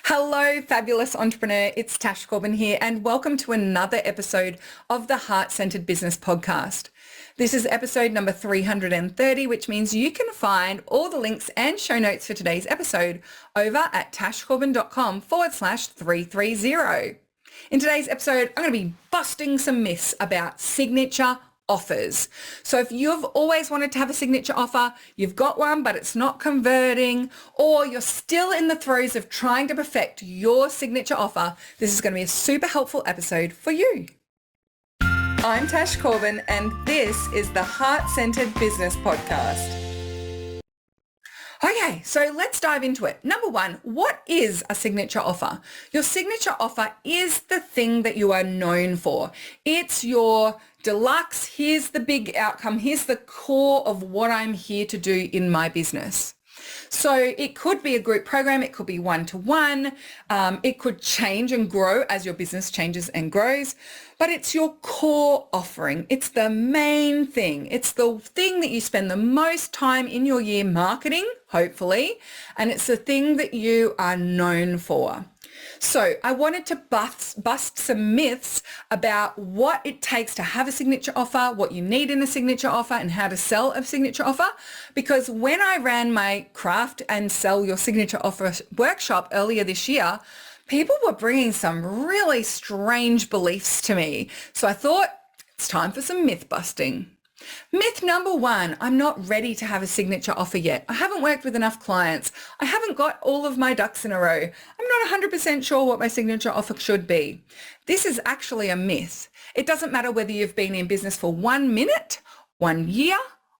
Hello, fabulous entrepreneur. It's Tash Corbin here, and welcome to another episode of the Heart-Centered Business Podcast. This is episode number 330, which means you can find all the links and show notes for today's episode over at tashcorbin.com/330. In today's episode, I'm going to be busting some myths about signature offers. So if you've always wanted to have a signature offer, you've got one, but it's not converting, or you're still in the throes of trying to perfect your signature offer, this is going to be a super helpful episode for you. I'm Tash Corbin, and this is the Heart-Centered Business Podcast. Okay, so let's dive into it. Number one, what is a signature offer? Your signature offer is the thing that you are known for. It's your deluxe, here's the big outcome, here's the core of what I'm here to do in my business. So it could be a group program, it could be one-to-one, it could change and grow as your business changes and grows, but it's your core offering. It's the main thing. It's the thing that you spend the most time in your year marketing, hopefully, and it's the thing that you are known for. So I wanted to bust some myths about what it takes to have a signature offer, what you need in a signature offer, and how to sell a signature offer. Because when I ran my craft and sell your signature offer workshop earlier this year, people were bringing some really strange beliefs to me. So I thought it's time for some myth busting. Myth number one, I'm not ready to have a signature offer yet. I haven't worked with enough clients. I haven't got all of my ducks in a row. I'm not 100% sure what my signature offer should be. This is actually a myth. It doesn't matter whether you've been in business for 1 minute, 1 year,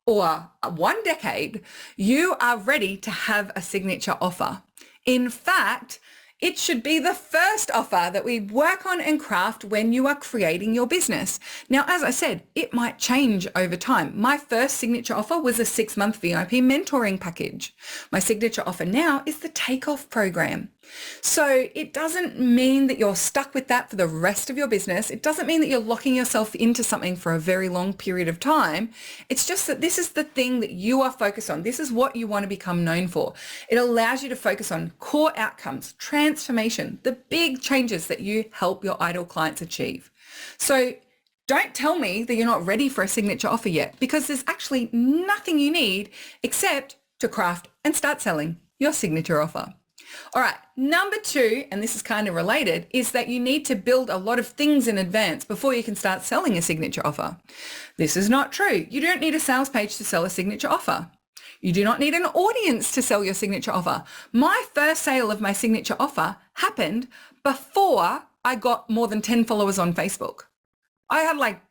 or 1 decade, you are ready to have a signature offer. In fact, it should be the first offer that we work on and craft when you are creating your business. Now, as I said, it might change over time. My first signature offer was a 6-month VIP mentoring package. My signature offer now is the Takeoff program. So it doesn't mean that you're stuck with that for the rest of your business. It doesn't mean that you're locking yourself into something for a very long period of time. It's just that this is the thing that you are focused on. This is what you want to become known for. It allows you to focus on core outcomes, transformation, the big changes that you help your ideal clients achieve. So don't tell me that you're not ready for a signature offer yet, because there's actually nothing you need except to craft and start selling your signature offer. All right, number two, and this is kind of related, is that you need to build a lot of things in advance before you can start selling a signature offer. This is not true. You don't need a sales page to sell a signature offer. You do not need an audience to sell your signature offer. My first sale of my signature offer happened before I got more than 10 followers on Facebook. I had like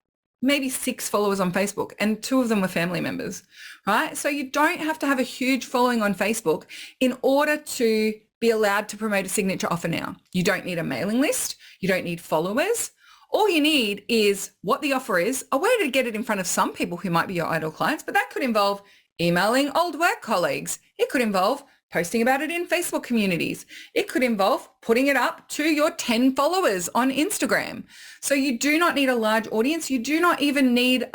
maybe 6 followers on Facebook, and 2 of them were family members, right? So you don't have to have a huge following on Facebook in order to be allowed to promote a signature offer now. You don't need a mailing list. You don't need followers. All you need is what the offer is, a way to get it in front of some people who might be your ideal clients, but that could involve emailing old work colleagues. It could involve posting about it in Facebook communities. It could involve putting it up to your 10 followers on Instagram. So you do not need a large audience. You do not even need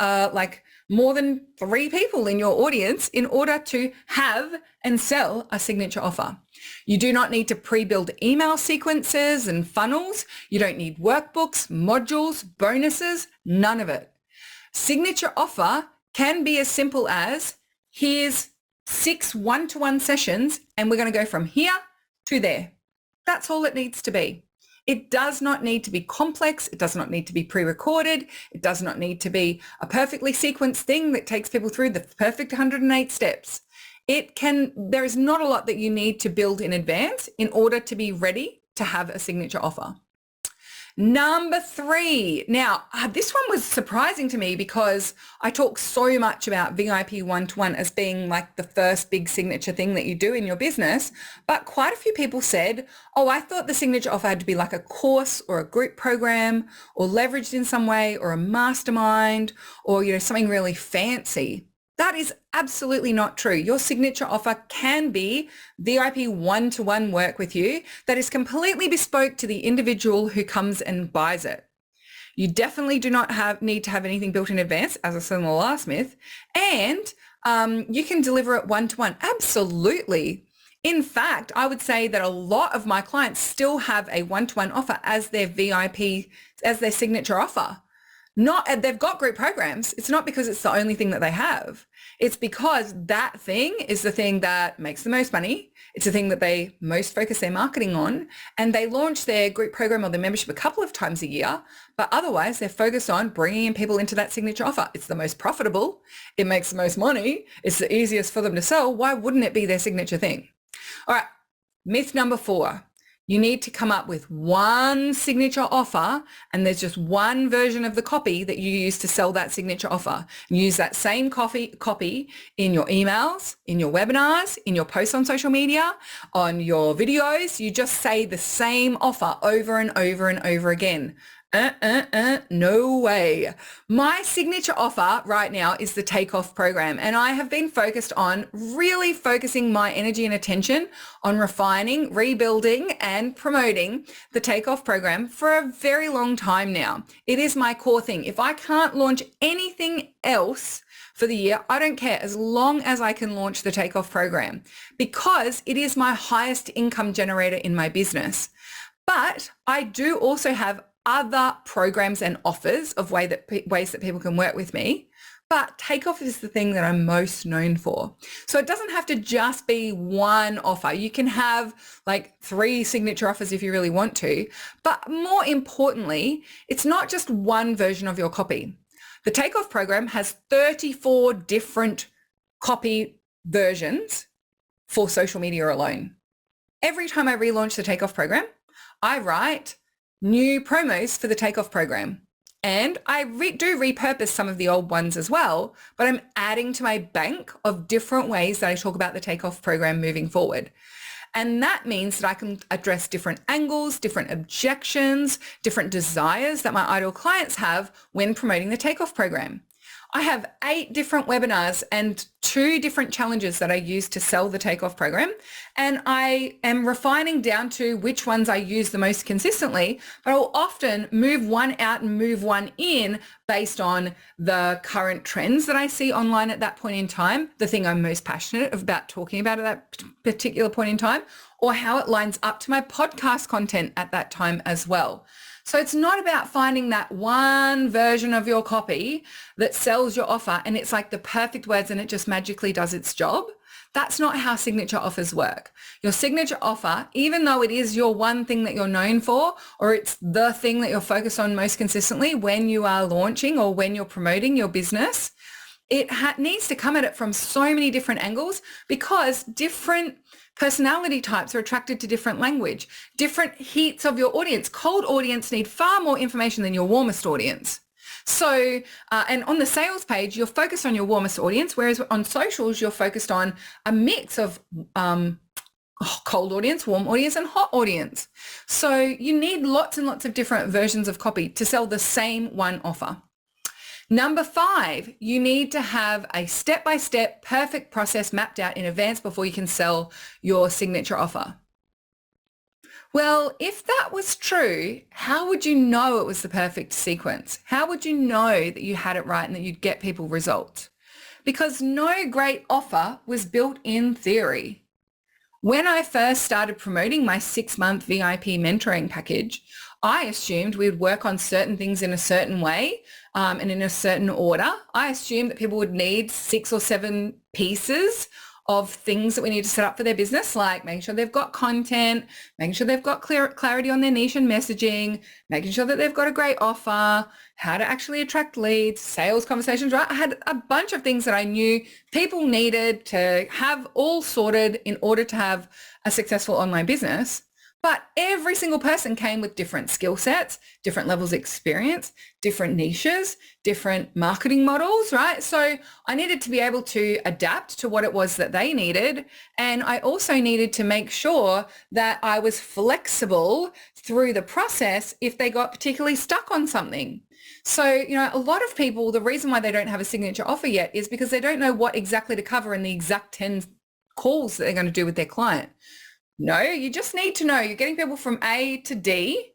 more than 3 people in your audience in order to have and sell a signature offer. You do not need to pre-build email sequences and funnels. You don't need workbooks, modules, bonuses, none of it. Signature offer can be as simple as, here's 6 one-to-one sessions, and we're going to go from here to there. That's all it needs to be. It does not need to be complex. It does not need to be pre-recorded. It does not need to be a perfectly sequenced thing that takes people through the perfect 108 steps. There is not a lot that you need to build in advance in order to be ready to have a signature offer. Number 3. Now, this one was surprising to me because I talk so much about VIP one-to-one as being like the first big signature thing that you do in your business. But quite a few people said, oh, I thought the signature offer had to be like a course or a group program or leveraged in some way or a mastermind or, something really fancy. That is absolutely not true. Your signature offer can be VIP one-to-one work with you that is completely bespoke to the individual who comes and buys it. You definitely do not need to have anything built in advance, as I said in the last myth, and you can deliver it one-to-one. Absolutely. In fact, I would say that a lot of my clients still have a one-to-one offer as their VIP, as their signature offer. They've got group programs. It's not because it's the only thing that they have. It's because that thing is the thing that makes the most money. It's the thing that they most focus their marketing on. And they launch their group program or their membership a couple of times a year. But otherwise, they're focused on bringing in people into that signature offer. It's the most profitable. It makes the most money. It's the easiest for them to sell. Why wouldn't it be their signature thing? All right. Myth number 4. You need to come up with one signature offer, and there's just one version of the copy that you use to sell that signature offer. And use that same copy in your emails, in your webinars, in your posts on social media, on your videos. You just say the same offer over and over and over again. No way. My signature offer right now is the Takeoff program, and I have been really focusing my energy and attention on refining, rebuilding, and promoting the Takeoff program for a very long time now. It is my core thing. If I can't launch anything else for the year, I don't care, as long as I can launch the Takeoff program, because it is my highest income generator in my business. But I do also have other programs and offers of ways that people can work with me. But Takeoff is the thing that I'm most known for. So it doesn't have to just be one offer. You can have like 3 signature offers if you really want to. But more importantly, it's not just one version of your copy. The Takeoff program has 34 different copy versions for social media alone. Every time I relaunch the Takeoff program, I write new promos for the Takeoff program. And I do repurpose some of the old ones as well, but I'm adding to my bank of different ways that I talk about the Takeoff program moving forward. And that means that I can address different angles, different objections, different desires that my ideal clients have when promoting the Takeoff program. I have 8 different webinars and 2 different challenges that I use to sell the Takeoff program. And I am refining down to which ones I use the most consistently, but I'll often move one out and move one in based on the current trends that I see online at that point in time, the thing I'm most passionate about talking about at that particular point in time, or how it lines up to my podcast content at that time as well. So it's not about finding that one version of your copy that sells your offer and it's like the perfect words and it just magically does its job. That's not how signature offers work. Your signature offer, even though it is your one thing that you're known for, or it's the thing that you're focused on most consistently when you are launching or when you're promoting your business, it needs to come at it from so many different angles, because different personality types are attracted to different language, different heats of your audience. Cold audience need far more information than your warmest audience. So, and on the sales page, you're focused on your warmest audience, whereas on socials, you're focused on a mix of cold audience, warm audience, and hot audience. So you need lots and lots of different versions of copy to sell the same one offer. Number 5, you need to have a step-by-step perfect process mapped out in advance before you can sell your signature offer. Well, if that was true, how would you know it was the perfect sequence? How would you know that you had it right and that you'd get people results? Because no great offer was built in theory. When I first started promoting my 6-month VIP mentoring package, I assumed we'd work on certain things in a certain way and in a certain order. I assumed that people would need 6 or 7 pieces of things that we need to set up for their business, like making sure they've got content, making sure they've got clarity on their niche and messaging, making sure that they've got a great offer, how to actually attract leads, sales conversations, right? I had a bunch of things that I knew people needed to have all sorted in order to have a successful online business. But every single person came with different skill sets, different levels of experience, different niches, different marketing models, right? So I needed to be able to adapt to what it was that they needed. And I also needed to make sure that I was flexible through the process if they got particularly stuck on something. So, a lot of people, the reason why they don't have a signature offer yet is because they don't know what exactly to cover in the exact 10 calls that they're going to do with their client. No, you just need to know you're getting people from A to D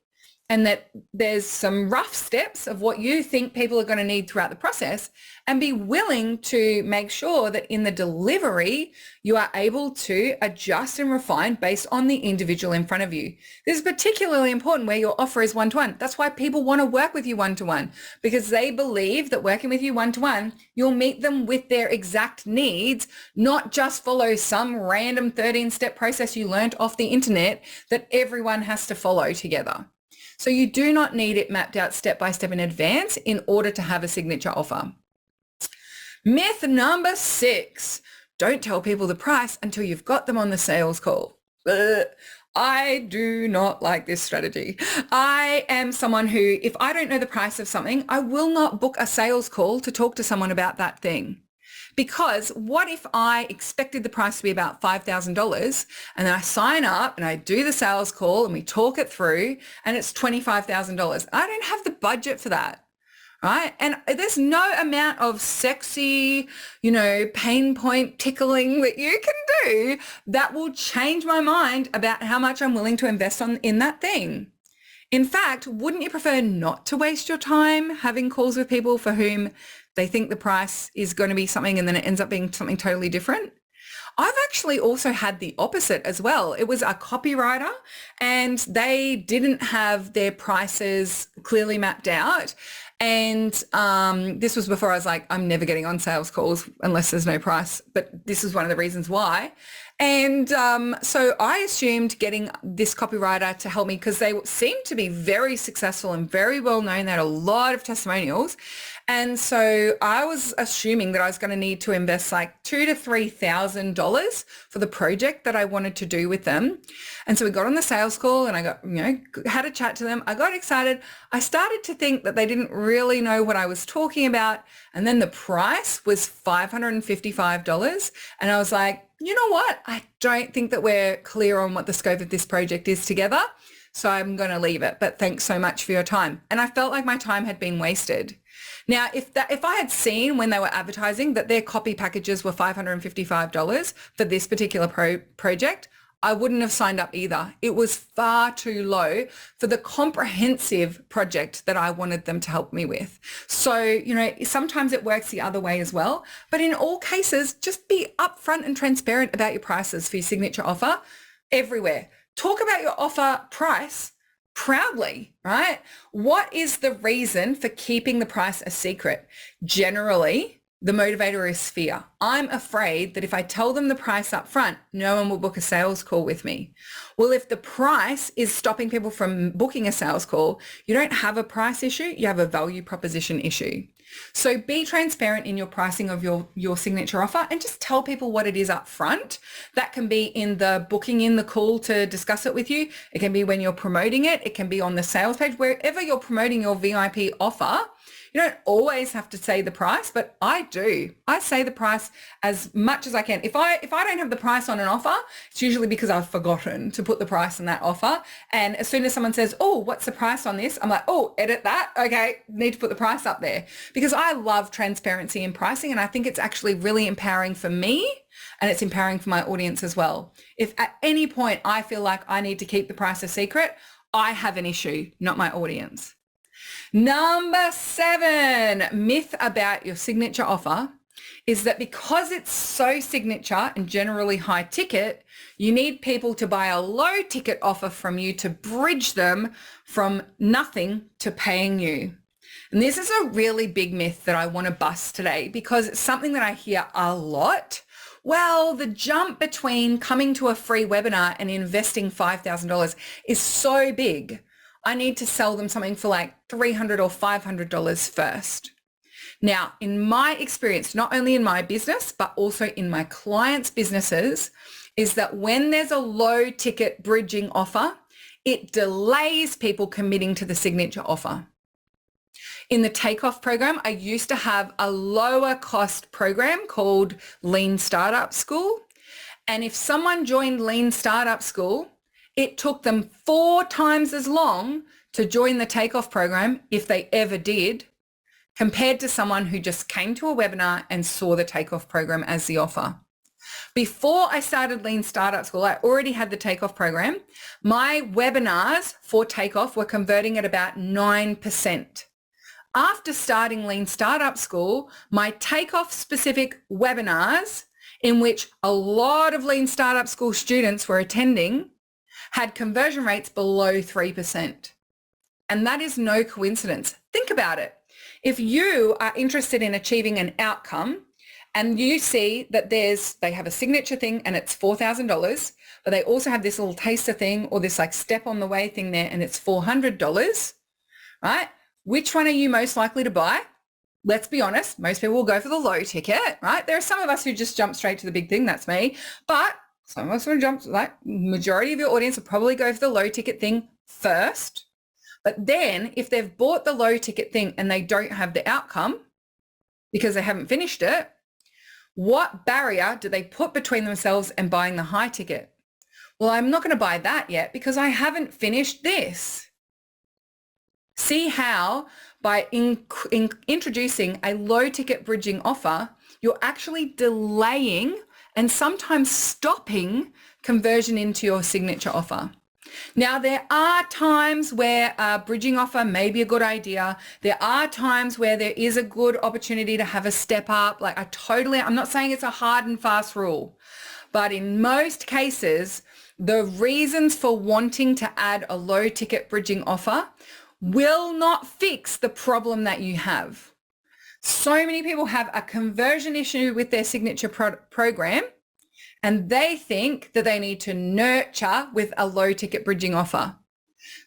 and that there's some rough steps of what you think people are going to need throughout the process, and be willing to make sure that in the delivery, you are able to adjust and refine based on the individual in front of you. This is particularly important where your offer is one-to-one. That's why people want to work with you one-to-one, because they believe that working with you one-to-one, you'll meet them with their exact needs, not just follow some random 13-step process you learned off the internet that everyone has to follow together. So you do not need it mapped out step by step in advance in order to have a signature offer. Myth number 6, don't tell people the price until you've got them on the sales call. I do not like this strategy. I am someone who, if I don't know the price of something, I will not book a sales call to talk to someone about that thing. Because what if I expected the price to be about $5,000 and then I sign up and I do the sales call and we talk it through and it's $25,000? I don't have the budget for that, right? And there's no amount of sexy, pain point tickling that you can do that will change my mind about how much I'm willing to invest in that thing. In fact, wouldn't you prefer not to waste your time having calls with people for whom they think the price is going to be something and then it ends up being something totally different? I've actually also had the opposite as well. It was a copywriter and they didn't have their prices clearly mapped out. And this was before I was like, I'm never getting on sales calls unless there's no price. But this is one of the reasons why. And so I assumed getting this copywriter to help me because they seemed to be very successful and very well known. They had a lot of testimonials. And so I was assuming that I was going to need to invest like $2,000 to $3,000 for the project that I wanted to do with them. And so we got on the sales call and I got, had a chat to them. I got excited. I started to think that they didn't really know what I was talking about. And then the price was $555. And I was like, you know what? I don't think that we're clear on what the scope of this project is together. So I'm going to leave it. But thanks so much for your time. And I felt like my time had been wasted. Now, if I had seen when they were advertising that their copy packages were $555 for this particular project, I wouldn't have signed up either. It was far too low for the comprehensive project that I wanted them to help me with. So, sometimes it works the other way as well. But in all cases, just be upfront and transparent about your prices for your signature offer everywhere. Talk about your offer price proudly, right? What is the reason for keeping the price a secret? Generally, the motivator is fear. I'm afraid that if I tell them the price up front, no one will book a sales call with me. Well, if the price is stopping people from booking a sales call, you don't have a price issue, you have a value proposition issue. So be transparent in your pricing of your signature offer and just tell people what it is up front. That can be in the booking in the call to discuss it with you. It can be when you're promoting it. It can be on the sales page, wherever you're promoting your VIP offer. You don't always have to say the price, but I do. I say the price as much as I can. If I don't have the price on an offer, it's usually because I've forgotten to put the price on that offer. And as soon as someone says, oh, what's the price on this? I'm like, oh, edit that. Okay, need to put the price up there. Because I love transparency in pricing, and I think it's actually really empowering for me, and it's empowering for my audience as well. If at any point I feel like I need to keep the price a secret, I have an issue, not my audience. Number 7 myth about your signature offer is that because it's so signature and generally high ticket, you need people to buy a low ticket offer from you to bridge them from nothing to paying you. And this is a really big myth that I want to bust today because it's something that I hear a lot. Well, the jump between coming to a free webinar and investing $5,000 is so big. I need to sell them something for like $300 or $500 first. Now, in my experience, not only in my business, but also in my clients' businesses, is that when there's a low ticket bridging offer, it delays people committing to the signature offer. In the Takeoff program, I used to have a lower cost program called Lean Startup School. And if someone joined Lean Startup School, it took them 4 times as long to join the Takeoff program, if they ever did, compared to someone who just came to a webinar and saw the Takeoff program as the offer. Before I started Lean Startup School, I already had the Takeoff program. My webinars for Takeoff were converting at about 9%. After starting Lean Startup School, my Takeoff specific webinars, in which a lot of Lean Startup School students were attending, had conversion rates below 3%. And that is no coincidence. Think about it. If you are interested in achieving an outcome and you see that they have a signature thing and it's $4,000, but they also have this little taster thing or this like step on the way thing there and it's $400, right? Which one are you most likely to buy? Let's be honest, most people will go for the low ticket, right? There are some of us who just jump straight to the big thing, that's me. But some of us will jump, like majority of your audience will probably go for the low ticket thing first. But then if they've bought the low ticket thing and they don't have the outcome because they haven't finished it, what barrier do they put between themselves and buying the high ticket? Well, I'm not going to buy that yet because I haven't finished this. See how by introducing a low ticket bridging offer, you're actually delaying and sometimes stopping conversion into your signature offer. Now, there are times where a bridging offer may be a good idea. There are times where there is a good opportunity to have a step up. Like I'm not saying it's a hard and fast rule, but in most cases, the reasons for wanting to add a low ticket bridging offer will not fix the problem that you have. So many people have a conversion issue with their signature program, and they think that they need to nurture with a low ticket bridging offer.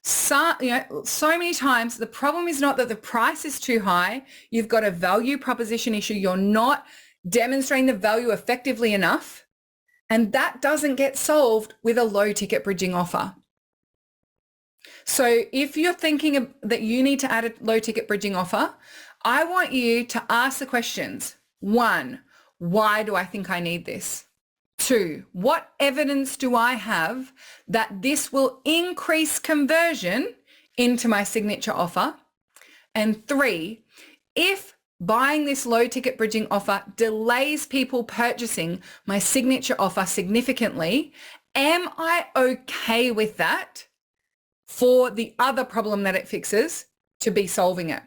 So many times the problem is not that the price is too high. You've got a value proposition issue. You're not demonstrating the value effectively enough. And that doesn't get solved with a low ticket bridging offer. So if you're thinking that you need to add a low ticket bridging offer, I want you to ask the questions. 1, why do I think I need this? 2, what evidence do I have that this will increase conversion into my signature offer? And 3, if buying this low ticket bridging offer delays people purchasing my signature offer significantly, am I okay with that for the other problem that it fixes to be solving it?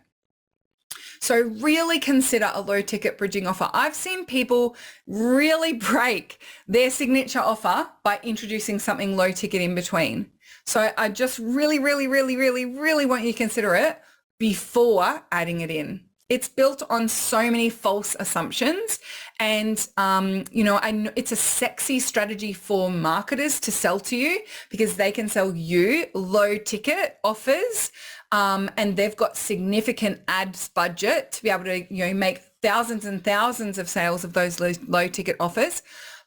So really consider a low ticket bridging offer. I've seen people really break their signature offer by introducing something low ticket in between. So I just really want you to consider it before adding it in. It's built on so many false assumptions, and I know it's a sexy strategy for marketers to sell to you because they can sell you low ticket offers, and they've got significant ads budget to be able to make thousands and thousands of sales of those low ticket offers.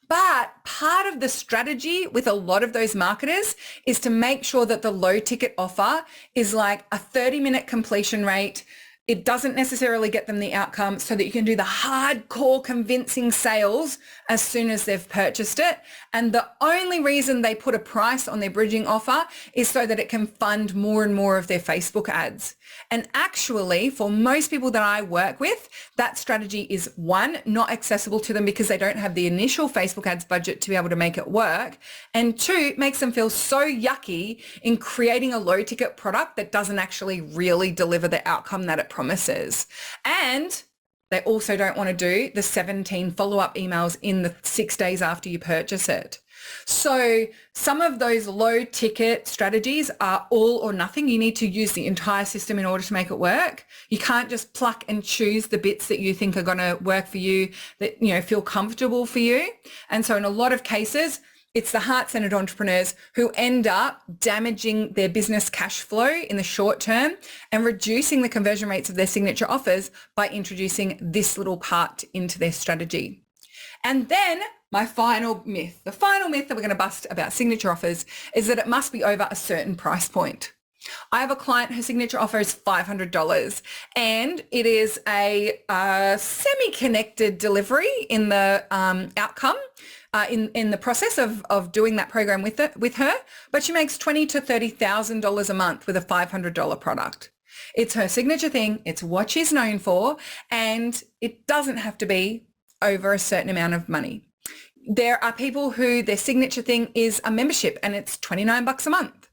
But part of the strategy with a lot of those marketers is to make sure that the low ticket offer is like a 30-minute completion rate. It doesn't necessarily get them the outcome so that you can do the hardcore convincing sales as soon as they've purchased it. And the only reason they put a price on their bridging offer is so that it can fund more and more of their Facebook ads. And actually, for most people that I work with, that strategy is 1, not accessible to them because they don't have the initial Facebook ads budget to be able to make it work. And 2, it makes them feel so yucky in creating a low ticket product that doesn't actually really deliver the outcome that it promises. And they also don't want to do the 17 follow-up emails in the 6 days after you purchase it. So some of those low ticket strategies are all or nothing. You need to use the entire system in order to make it work. You can't just pluck and choose the bits that you think are going to work for you, that feel comfortable for you. And so in a lot of cases, it's the heart-centered entrepreneurs who end up damaging their business cash flow in the short term and reducing the conversion rates of their signature offers by introducing this little part into their strategy. And then my final myth, the final myth that we're going to bust about signature offers is that it must be over a certain price point. I have a client, her signature offer is $500 and it is a semi-connected delivery in the outcome. In the process of doing that program with her, but she makes $20,000 to $30,000 a month with a $500 product. It's her signature thing. It's what she's known for, and it doesn't have to be over a certain amount of money. There are people who their signature thing is a membership and it's $29 a month.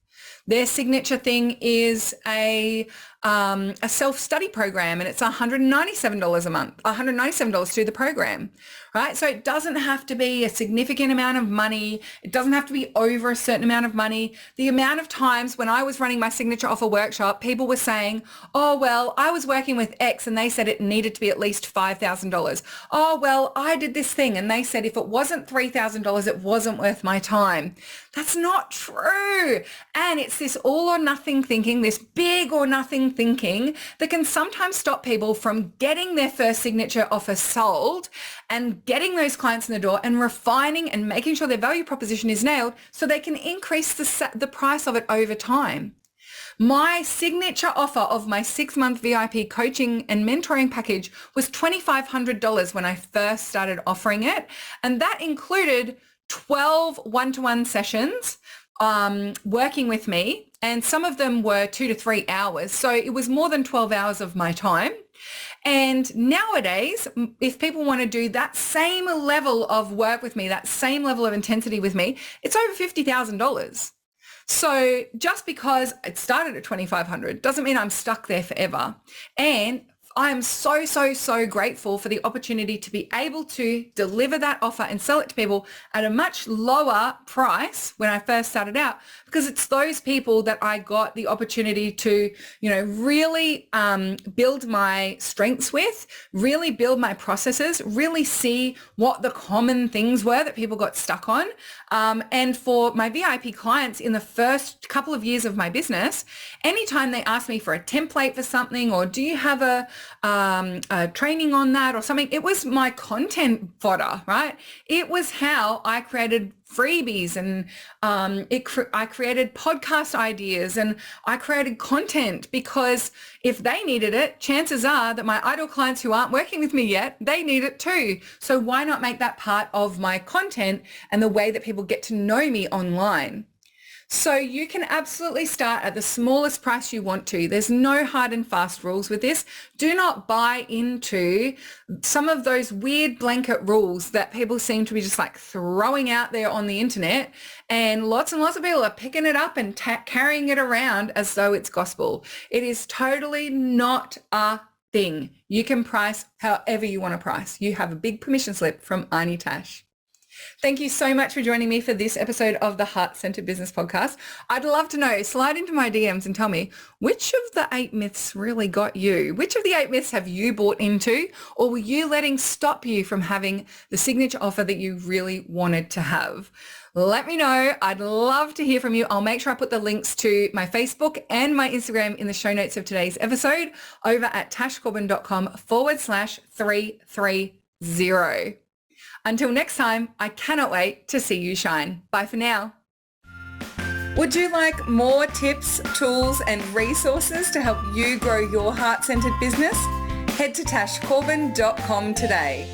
Their signature thing is a self-study program and it's $197 a month, $197 through the program, right? So it doesn't have to be a significant amount of money. It doesn't have to be over a certain amount of money. The amount of times when I was running my signature offer workshop, people were saying, oh, well, I was working with X and they said it needed to be at least $5,000. Oh, well, I did this thing and they said if it wasn't $3,000, it wasn't worth my time. That's not true. And it's this all or nothing thinking, this big or nothing thinking that can sometimes stop people from getting their first signature offer sold and getting those clients in the door and refining and making sure their value proposition is nailed so they can increase the price of it over time. My signature offer of my 6-month VIP coaching and mentoring package was $2,500 when I first started offering it. And that included 12 one-to-one sessions working with me. And some of them were 2 to 3 hours. So it was more than 12 hours of my time. And nowadays, if people want to do that same level of work with me, that same level of intensity with me, it's over $50,000. So just because it started at $2,500 doesn't mean I'm stuck there forever. And I'm so, so, so grateful for the opportunity to be able to deliver that offer and sell it to people at a much lower price when I first started out, because it's those people that I got the opportunity to, really build my strengths with, really build my processes, really see what the common things were that people got stuck on. And for my VIP clients in the first couple of years of my business, anytime they asked me for a template for something, or do you have a training on that or something, it was my content fodder, right? It was how I created freebies and I created podcast ideas and I created content, because if they needed it, chances are that my idle clients who aren't working with me yet, they need it too. So why not make that part of my content and the way that people get to know me online? So you can absolutely start at the smallest price you want to. There's no hard and fast rules with this. Do not buy into some of those weird blanket rules that people seem to be just like throwing out there on the internet. And lots of people are picking it up and carrying it around as though it's gospel. It is totally not a thing. You can price however you want to price. You have a big permission slip from Arnie Tash. Thank you so much for joining me for this episode of the Heart Centered Business Podcast. I'd love to know, slide into my DMs and tell me which of the 8 myths really got you. Which of the 8 myths have you bought into, or were you letting stop you from having the signature offer that you really wanted to have? Let me know. I'd love to hear from you. I'll make sure I put the links to my Facebook and my Instagram in the show notes of today's episode over at tashcorbin.com/330. Until next time, I cannot wait to see you shine. Bye for now. Would you like more tips, tools, and resources to help you grow your heart-centered business? Head to tashcorbin.com today.